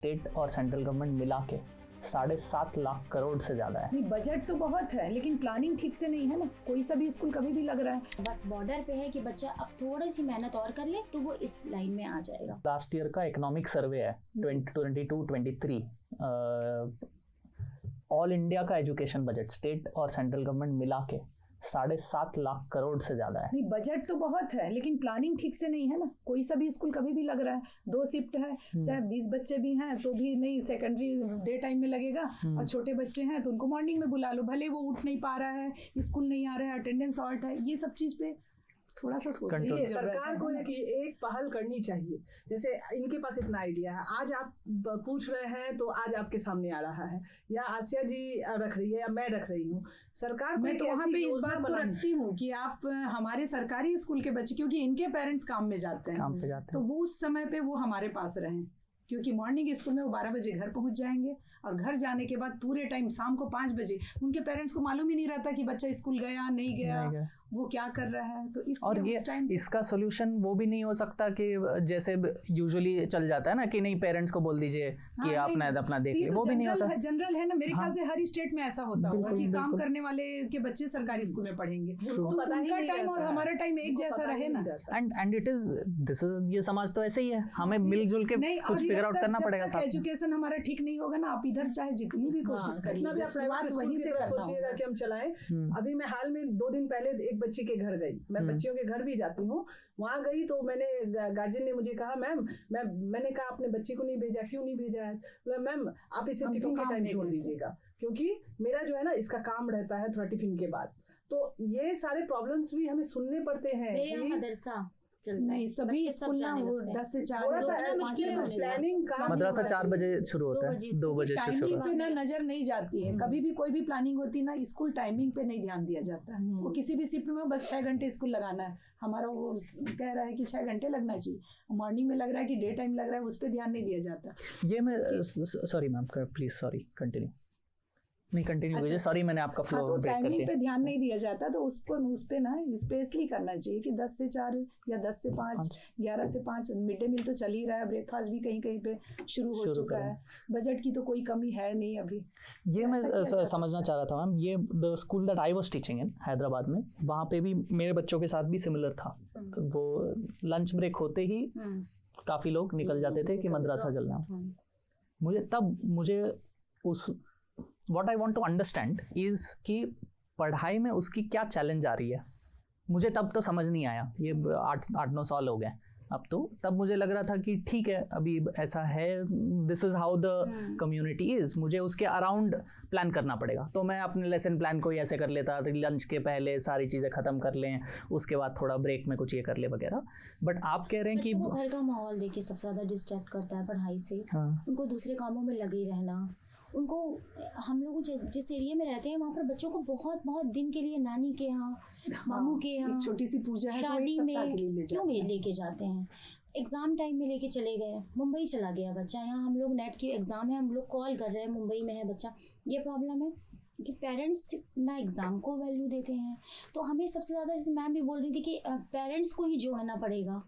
State और central government मिला के 7.5 लाख करोड़ से ज्यादा है। नहीं, बजट तो बहुत है लेकिन प्लानिंग ठीक से नहीं है ना। कोई सा भी स्कूल कभी भी लग रहा है, बस बॉर्डर पे है कि बच्चा अब थोड़ी सी मेहनत और कर ले तो वो इस लाइन में आ जाएगा। लास्ट ईयर का इकोनॉमिक सर्वे है 2022-23, ऑल इंडिया का एजुकेशन बजट स्टेट और सेंट्रल गवर्नमेंट मिला के 7.5 लाख करोड़ से ज्यादा है। नहीं, बजट तो बहुत है लेकिन प्लानिंग ठीक से नहीं है ना। कोई सा भी स्कूल कभी भी लग रहा है, 2 शिफ्ट है, चाहे 20 बच्चे भी हैं तो भी नहीं, सेकेंडरी डे टाइम में लगेगा और छोटे बच्चे हैं तो उनको मॉर्निंग में बुला लो, भले वो उठ नहीं पा रहा है, स्कूल नहीं आ रहा है, अटेंडेंस ऑल्ट है, ये सब चीज पे थोड़ा सा सोचिए। सरकार को एक पहल करनी चाहिए। जैसे इनके पास इतना आइडिया है, आज आप पूछ रहे हैं तो आज आपके सामने आ रहा है, या आसिया जी रख रही है या मैं रख रही हूँ। सरकार मैं तो वहाँ पे इस बात को रखती हूँ कि आप हमारे सरकारी स्कूल के बच्चे, क्योंकि इनके पेरेंट्स काम में जाते हैं तो वो उस समय पे वो हमारे पास रहें, क्योंकि मॉर्निंग स्कूल में वो 12 बजे घर पहुंच जाएंगे और घर जाने के बाद पूरे टाइम शाम को 5 बजे उनके पेरेंट्स को मालूम ही नहीं रहता कि बच्चा स्कूल गया नहीं गया, वो क्या कर रहा है। तो और ये इसका सोल्यूशन वो भी नहीं हो सकता कि जैसे यूजुअली चल जाता है ना कि नहीं पेरेंट्स को बोल दीजिए कि आपने अपना देख लिया, वो भी नहीं होता। जनरल है ना, मेरे ख्याल से हर स्टेट में ऐसा होता होगा कि काम करने वाले के बच्चे सरकारी स्कूल में पढ़ेंगे तो उनका टाइम और हमारा टाइम एक जैसा रहे ना। And it is this is, ये समाज तो ऐसे ही है, हमें मिलजुल के कुछ फिगर आउट करना पड़ेगा। एजुकेशन हमारा ठीक नहीं होगा ना, आप इधर चाहे जितनी भी कोशिश कर लीजिए, शुरुआत वहीं से सोचिएगा कि हम चलाएं। अभी मैं हाल में 2 दिन पहले एक बच्ची के घर गई, मैं बच्चियों के घर भी जाती हूँ, वहाँ गई तो मैंने गार्जियन ने मुझे कहा मैम, मैंने कहा आपने बच्ची को नहीं भेजा, क्यों नहीं भेजा है? मैम आप इसे टिफिन के टाइम छोड़ दीजिएगा, क्योंकि मेरा जो है ना इसका काम रहता है थोड़ा टिफिन के बाद। तो ये सारे प्रॉब्लम्स भी हमें सुनने पड़ते हैं। मदरसा नहीं, सभी स्कूल ना 10 से 4 मदरसा 4 बजे शुरू होता है, 2 बजे से शुरू होता है। ना नजर नहीं जाती है, कभी भी कोई भी प्लानिंग होती ना, स्कूल टाइमिंग पे नहीं ध्यान दिया जाता है। वो किसी भी शिफ्ट में बस 6 घंटे स्कूल लगाना है, हमारा वो कह रहा है कि 6 घंटे लगना चाहिए, मॉर्निंग में लग रहा है कि डे टाइम लग रहा है, उस पर ध्यान नहीं दिया जाता। ये मैं sorry ma'am, please sorry continue नहीं कंटिन्यू कीजिए, सॉरी मैंने आपका फ्लो ब्रेक कर दिया। टाइमिंग पे ध्यान नहीं दिया जाता तो उस पे ना स्पेशली करना चाहिए कि 10 से 4 या 10 से 5, 11 से 5। मिड डे मील तो चल ही रहा है, ब्रेकफास्ट भी कहीं कहीं पे शुरू हो चुका है, बजट की तो कोई कमी है नहीं अभी। ये मैं समझना चाह रहा था मैम, ये the school that I was teaching in Hyderabad में, वहाँ पे भी मेरे बच्चों के साथ भी सिमिलर था। तो वो लंच ब्रेक होते ही काफ़ी लोग निकल जाते थे कि मदरसा चलना। मुझे उस What I want to understand is कि पढ़ाई में उसकी क्या चैलेंज आ रही है, मुझे तब तो समझ नहीं आया। ये 8-9 साल हो गए अब तो, तब मुझे लग रहा था कि ठीक है अभी ऐसा है, this is how the community is, मुझे उसके अराउंड प्लान करना पड़ेगा। तो मैं अपने लेसन प्लान को ही ऐसे कर लेता था, लंच के पहले सारी चीज़ें ख़त्म कर लें, उसके बाद थोड़ा ब्रेक में कुछ ये कर ले वगैरह। बट आप कह रहे हैं कि वो घर का माहौल देखिए सबसे ज़्यादा डिस्ट्रैक्ट करता है पढ़ाई से। उनको दूसरे कामों में लगे रहना, उनको, हम लोग जिस एरिया में रहते हैं वहाँ पर बच्चों को बहुत बहुत दिन के लिए नानी के यहाँ, मामू के यहाँ, छोटी सी पूजा है शादी में क्यों लेके जाते हैं। एग्ज़ाम टाइम में लेके चले गए, मुंबई चला गया बच्चा, यहाँ हम लोग नेट की एग्ज़ाम है, हम लोग कॉल कर रहे हैं मुंबई में है बच्चा। ये प्रॉब्लम है कि पेरेंट्स ना एग्ज़ाम को वैल्यू देते हैं। तो हमें सबसे ज़्यादा, जैसे मैम भी बोल रही थी कि पेरेंट्स को ही जोड़ना पड़ेगा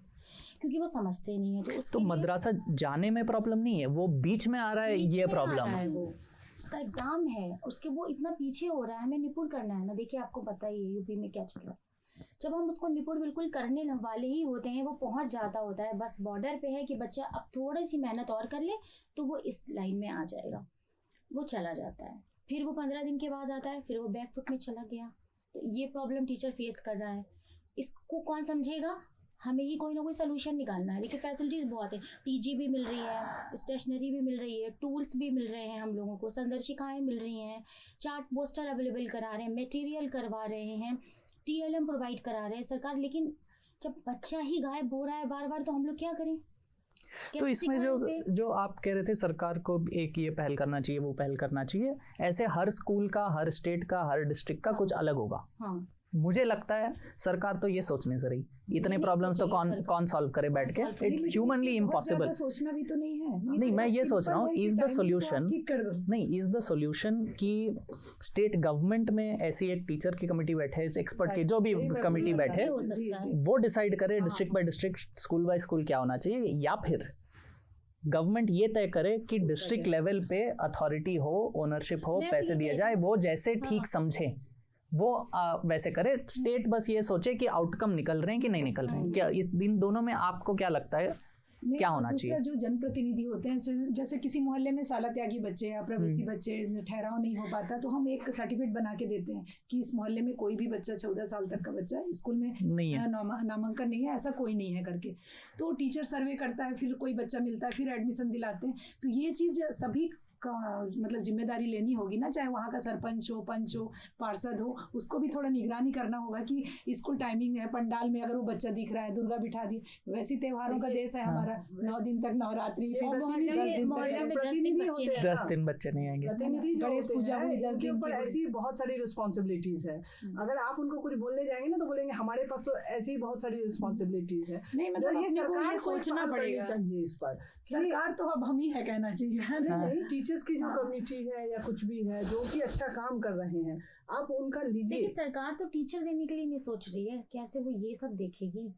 क्योंकि वो समझते नहीं है। तो मदरसा जाने में प्रॉब्लम नहीं है, वो बीच में आ रहा है, ये प्रॉब्लम है। वो उसका एग्जाम है, उसके वो इतना पीछे हो रहा है, हमें निपुण करना है ना। देखिए आपको पता ही है यूपी में क्या चल रहा है, जब हम उसको निपुण बिल्कुल करने वाले ही होते हैं वो पहुंच जाता होता है, बस बॉर्डर पे है कि बच्चा अब थोड़ी सी मेहनत और कर ले तो वो इस लाइन में आ जाएगा, वो चला जाता है। फिर वो 15 दिन के बाद आता है, फिर वो बैकफुट में चला गया। तो ये प्रॉब्लम टीचर फेस कर रहा है, इसको कौन समझेगा? हमें ही कोई ना कोई सोल्यूशन निकालना है। देखिए फैसिलिटीज़ बहुत है, टीजी भी मिल रही है, स्टेशनरी भी मिल रही है, टूल्स भी मिल रहे हैं हम लोगों को, संदर्शिकाएँ मिल रही हैं, चार्ट पोस्टर अवेलेबल करा रहे हैं, मटेरियल करवा रहे हैं, TLM प्रोवाइड करा रहे हैं सरकार। लेकिन जब बच्चा ही गायब हो रहा है बार बार तो हम लोग क्या करें? तो इसमें जो आप कह रहे थे सरकार को एक ये पहल करना चाहिए, वो पहल करना चाहिए, ऐसे हर स्कूल का, हर स्टेट का, हर डिस्ट्रिक्ट का कुछ अलग होगा। हाँ, मुझे लगता है सरकार तो ये सोचने से रही, इतने प्रॉब्लम्स तो कौन सॉल्व करे बैठ के, इट्स ह्यूमनली इम्पॉसिबल। सोचना भी तो नहीं है। नहीं, मैं ये सोच रहा हूँ, इज द सोल्यूशन कि स्टेट गवर्नमेंट में ऐसी एक टीचर की कमेटी बैठे, एक्सपर्ट की जो भी कमेटी बैठे, वो डिसाइड करे district by district, school by school क्या होना चाहिए, या फिर गवर्नमेंट ये तय करे कि डिस्ट्रिक्ट लेवल पे अथॉरिटी हो, ओनरशिप हो, पैसे दिए जाए, वो जैसे ठीक समझे वो वैसे करे। स्टेट बस ये सोचे कि आउटकम निकल रहे हैं कि नहीं निकल रहे हैं। क्या इस दिन दोनों में आपको क्या लगता है क्या होना चाहिए? जो जनप्रतिनिधि होते हैं, जैसे किसी मोहल्ले में साला त्यागी बच्चे या प्रवासी बच्चे ठहराव नहीं हो पाता, तो हम एक सर्टिफिकेट बना के देते हैं कि इस मोहल्ले में कोई भी बच्चा 14 साल तक का बच्चा स्कूल में नामांकन नहीं है, ऐसा कोई नहीं है करके। तो टीचर सर्वे करता है, फिर कोई बच्चा मिलता है, फिर एडमिशन दिलाते हैं। तो ये चीज़ सभी का मतलब जिम्मेदारी लेनी होगी ना, चाहे वहाँ का सरपंच हो, पंच हो, पार्षद हो, उसको भी थोड़ा निगरानी करना होगा कि स्कूल टाइमिंग है, पंडाल में अगर वो बच्चा दिख रहा है, दुर्गा बिठा दी। वैसे त्योहारों का देश है हमारा, 9 दिन तक नवरात्रि, 10 दिन बच्चे नहीं आएंगे, गणेश पूजा हुई 10 दिन पर ऐसी बहुत सारी रिस्पॉन्सिबिलिटीज है। अगर आप उनको कुछ बोलने जाएंगे ना तो बोलेंगे हमारे पास तो ऐसी बहुत सारी रिस्पॉन्सिबिलिटीज है। नहीं मतलब ये सरकार सोचना पड़ेगा चाहिए इस पर। सरकार तो अब हम ही है कहना चाहिए। नहीं, टीचर्स की जो कम्युनिटी है या कुछ भी है जो कि अच्छा काम कर रहे हैं, आप उनका लीजिए। लेकिन सरकार तो टीचर देने के लिए नहीं सोच रही है, कैसे वो ये सब देखेगी,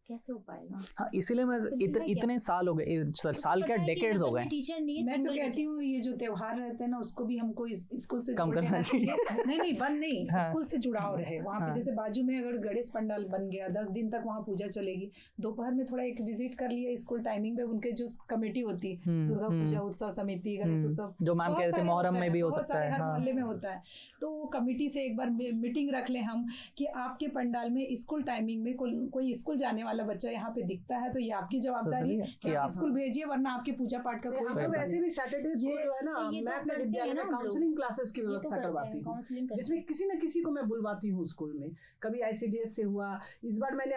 कैसे हो पाएगा? हाँ, इसीलिए मैं इतने साल हो गए, साल क्या डेकेड्स हो गए। टीचर नहीं, मैं तो कहती हूँ ये जो त्योहार रहते हैं ना, उसको भी हमको स्कूल से कम करना चाहिए। नहीं बंद नहीं, हाँ, स्कूल से जुड़ाव रहे। वहाँ पे जैसे बाजू में अगर गणेश पंडाल बन गया, 10 दिन तक वहाँ पूजा चलेगी, दोपहर में थोड़ा एक विजिट कर लिया स्कूल टाइमिंग में, उनके जो कमेटी होती, दुर्गा पूजा उत्सव समिति, गणेश उत्सव, जो मैम कह रहे थे मुहर्रम में भी हो सकता है, हर मोहल्ले में होता है। तो वो कमेटी से एक बार मीटिंग रख ले हम कि आपके पंडाल में स्कूल टाइमिंग में कोई स्कूल जाने वाला बच्चा यहाँ पे दिखता है तो ये आपकी जवाबदारी है कि आप स्कूल भेजिए, वरना आपके पूजा पाठ का कोई वैसे भी सैटरडे को जो है ना, मैं अपने विद्यालय में काउंसलिंग क्लासेस की व्यवस्था करवाती हूँ, जिसमें किसी न किसी को मैं बुलवाती हूँ स्कूल में। कभी ICDS से हुआ, इस बार मैंने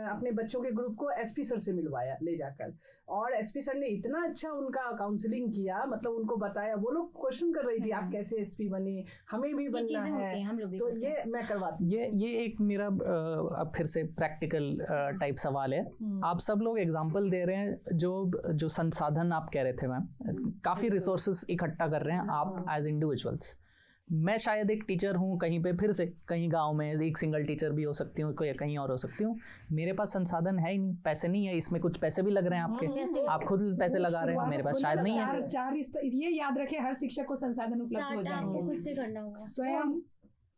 अपने बच्चों के ग्रुप को SP सर से मिलवाया ले जाकर, और SP सर ने इतना अच्छा उनका काउंसलिंग किया, मतलब उनको बताया। वो लोग क्वेश्चन कर रही थी आप कैसे SP बने, हमें भी बनना है, तो ये मैं करवाती हूँ। ये एक मेरा अब फिर से प्रैक्टिकल टाइप सवाल है। आप सब लोग एग्जांपल दे रहे हैं, जो संसाधन आप कह रहे थे मैम, काफ़ी रिसोर्सेज इकट्ठा कर रहे हैं आप एज इंडिविजुअल्स। मैं शायद एक टीचर हूँ कहीं पे, फिर से कहीं गांव में एक सिंगल टीचर भी हो सकती हूँ, कोई कहीं और हो सकती हूँ। मेरे पास संसाधन है ही नहीं, पैसे नहीं है, इसमें कुछ पैसे भी लग रहे हैं आपके, आप खुद पैसे लगा रहे हैं, मेरे पास शायद नहीं है। ये याद रखें, हर शिक्षक को संसाधन उपलब्ध हो जाएंगे, स्वयं,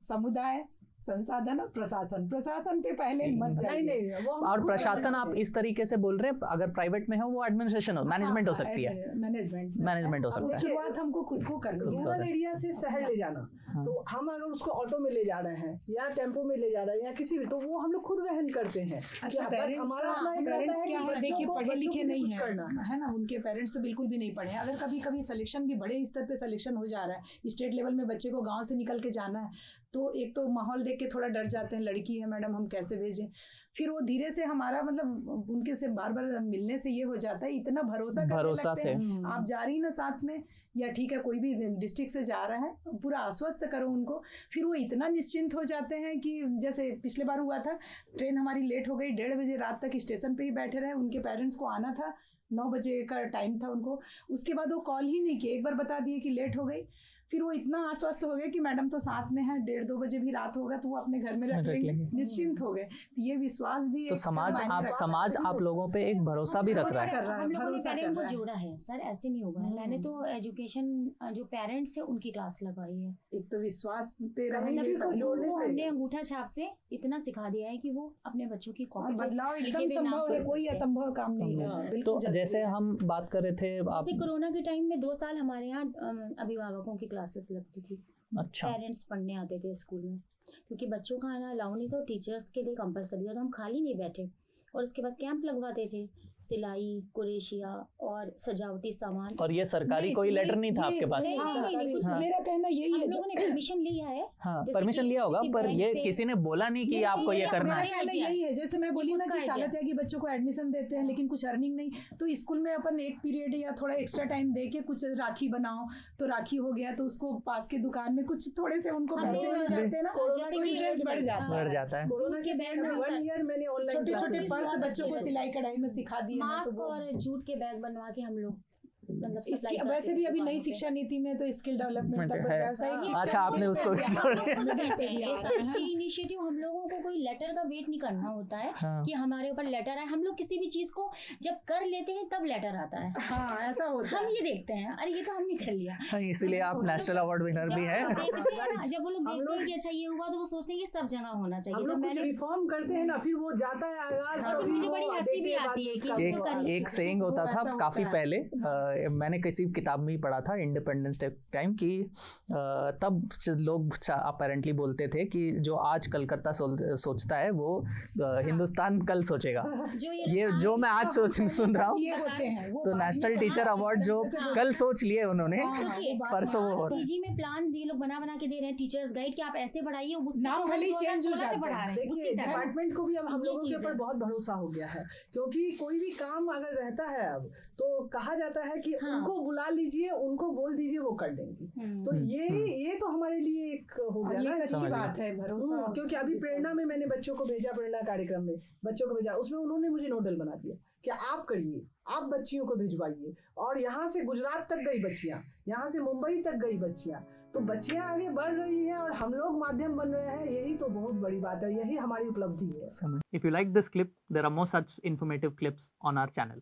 समुदाय, संसाधन और प्रशासन पे पहले मत जाइए। और प्रशासन आप इस तरीके से बोल रहे हैं, अगर प्राइवेट में हो वो एडमिनिस्ट्रेशन हो, मैनेजमेंट हो सकती है, मैनेजमेंट हो सकता है। शुरुआत हमको खुद को करनी है। रूरल एरिया से शहर ले जाना, तो हम अगर उसको ऑटो में ले जा रहे हैं या टेम्पो में ले जा रहे हैं या किसी भी, तो वो हम लोग खुद वहन करते हैं। अच्छा, पेरेंट्स क्या है, देखिए पढ़े लिखे नहीं है ना, उनके पेरेंट्स तो बिल्कुल भी नहीं पढ़े हैं। अगर कभी कभी सिलेक्शन भी बड़े स्तर पे सिलेक्शन हो जा रहा है, स्टेट लेवल में बच्चे को गाँव से निकल के जाना है, तो एक तो माहौल देख के थोड़ा डर जाते हैं, लड़की है मैडम हम कैसे भेजें। फिर वो धीरे से हमारा मतलब उनके से बार बार मिलने से ये हो जाता है, इतना भरोसा से आप जा रही ना साथ में, या ठीक है कोई भी डिस्ट्रिक्ट से जा रहा है, पूरा आश्वस्त करो उनको। फिर वो इतना निश्चिंत हो जाते हैं कि जैसे पिछले बार हुआ था, ट्रेन हमारी लेट हो गई, 1:30 बजे रात तक स्टेशन पे ही बैठे रहे, उनके पेरेंट्स को आना था, 9 बजे का टाइम था उनको, उसके बाद वो कॉल ही नहीं किए, एक बार बता दिए कि लेट हो गई। फिर वो इतना आश्वस्त हो गए कि मैडम तो साथ में है, 1:30-2 बजे भी रात होगा तो वो अपने घर में रख लेंगे, निश्चिंत हो गए। तो ये विश्वास भी तो समाज आप लोगों पे एक भरोसा भी रख रहा है। हम लोगों ने पेरेंट को जोड़ा है सर, ऐसे नहीं हुआ है। मैंने तो एजुकेशन जो पेरेंट्स है उनकी क्लास लगाई है। एक तो विश्वास पे हमने अंगूठा छाप से इतना सिखा दिया है कि वो अपने बच्चों की कॉपी बदलाव एकदम संभव है, कोई असंभव काम नहीं है। तो जैसे हम बात कर रहे थे, जैसे कोरोना के टाइम में 2 साल हमारे यहाँ अभिभावकों की क्लासेस लगती थी। अच्छा, पेरेंट्स पढ़ने आते थे स्कूल में, क्योंकि बच्चों का आना अलाउ नहीं था, टीचर्स के लिए कंपलसरी था, तो हम खाली नहीं बैठे। और उसके बाद कैंप लगवाते थे, सिलाई, कुरेशिया और सजावटी सामान। और ये सरकारी कोई लेटर नहीं था आपके पास? नहीं, कुछ मेरा कहना यही है, हम लोगों ने परमिशन लिया है। हाँ, परमिशन लिया होगा, पर ये किसी ने बोला नहीं कि आपको ये करना है। यही है, जैसे मैं बोली ना कि शाला त्यागी बच्चों को एडमिशन देते हैं लेकिन कुछ अर्निंग नहीं, तो स्कूल में अपन एक पीरियड या थोड़ा एक्स्ट्रा टाइम दे के कुछ राखी बनाओ, तो राखी हो गया तो उसको पास की दुकान में कुछ थोड़े से उनको पैसे मिल जाते हैं ना, तो इंटरेस्ट बढ़ जाता है। कोरोना के बैग में 1 ईयर मैंने ऑनलाइन छोटे-छोटे पर्स बच्चों को सिलाई कढ़ाई में सिखा दिए, मास्क और जूट के बैग बनवा के हम लोग मतलब वैसे भी अभी नई शिक्षा नीति में तो स्किल डेवलपमेंट अच्छा, आपने उसको इनिशिएटिव हम लोगों लोगों को कोई लेटर का वेट नहीं करना होता है हाँ। कि हमारे ऊपर लेटर आए। हम लोग किसी भी चीज को जब कर लेते हैं तब लेटर आता है। हाँ ऐसा होता हम है। ये देखते हैं, अरे ये तो हमने कर लिया। हाँ, इसीलिए आप नेशनल अवार्ड विनर भी है। जब वो लोग देखते हैं कि अच्छा ये हुआ तो वो सोचते हैं कि सब जगह होना चाहिए। हम जब लोग कुछ मैंने रिफॉर्म करते हैं ना, फिर वो जाता है आगाज, हाँ, तो मुझे वो बड़ी हंसी भी देखते आती है बाद कि उसका एक वो- एक सेइंग होता वो था ऐसा काफी होता है। पहले, मैंने किसी किताब में ही पढ़ा था इंडिपेंडेंस डे टाइम की, तब लोग अपेरेंटली बोलते थे कि जो आज कलकत्ता सोचता है वो हिंदुस्तान कल सोचेगा। जो ये जो मैं आज सुन रहा हूँ, ये होते हैं वो तो बाद में नेशनल कहा टीचर अवार्ड जो कल सोच लिए उन्होंने, सोचिए, परसों वो हो रहा है। पीजी में प्लान ये लोग बना के दे रहे हैं टीचर्स गाइड कि आप ऐसे पढ़ाइए, उससे नाम तो हम भले ही change हो 2016 से जाते हैं। पढ़ा रहे हैं देखिए उसी तरह। डिपार्टमेंट को भी अब हम ये लोगों के चीज़ ऊपर है। बहुत भरोसा हो गया है, क्योंकि कोई भी काम अगर रहता है अब तो कहा जाता है कि हाँ। उनको बुला लीजिए, उनको बोल दीजिए, वो कर देंगी। तो ये तो हमारे लिए एक हो और गया ये ना। एक अच्छी बात है, भरोसा। क्योंकि अभी प्रेरणा में मैंने बच्चों को भेजा, प्रेरणा कार्यक्रम में बच्चों को भेजा, उसमें उन्होंने मुझे नोडल बना दिया कि आप करिए, आप बच्चियों को भिजवाइए। और यहाँ से गुजरात तक गई बच्चियाँ, यहाँ से मुंबई तक गई बच्चियाँ, तो बच्चियाँ आगे बढ़ रही हैं और हम लोग माध्यम बन रहे हैं। यही तो बहुत बड़ी बात है, यही हमारी उपलब्धि है। If you like this clip, there are more such informative clips on our channel.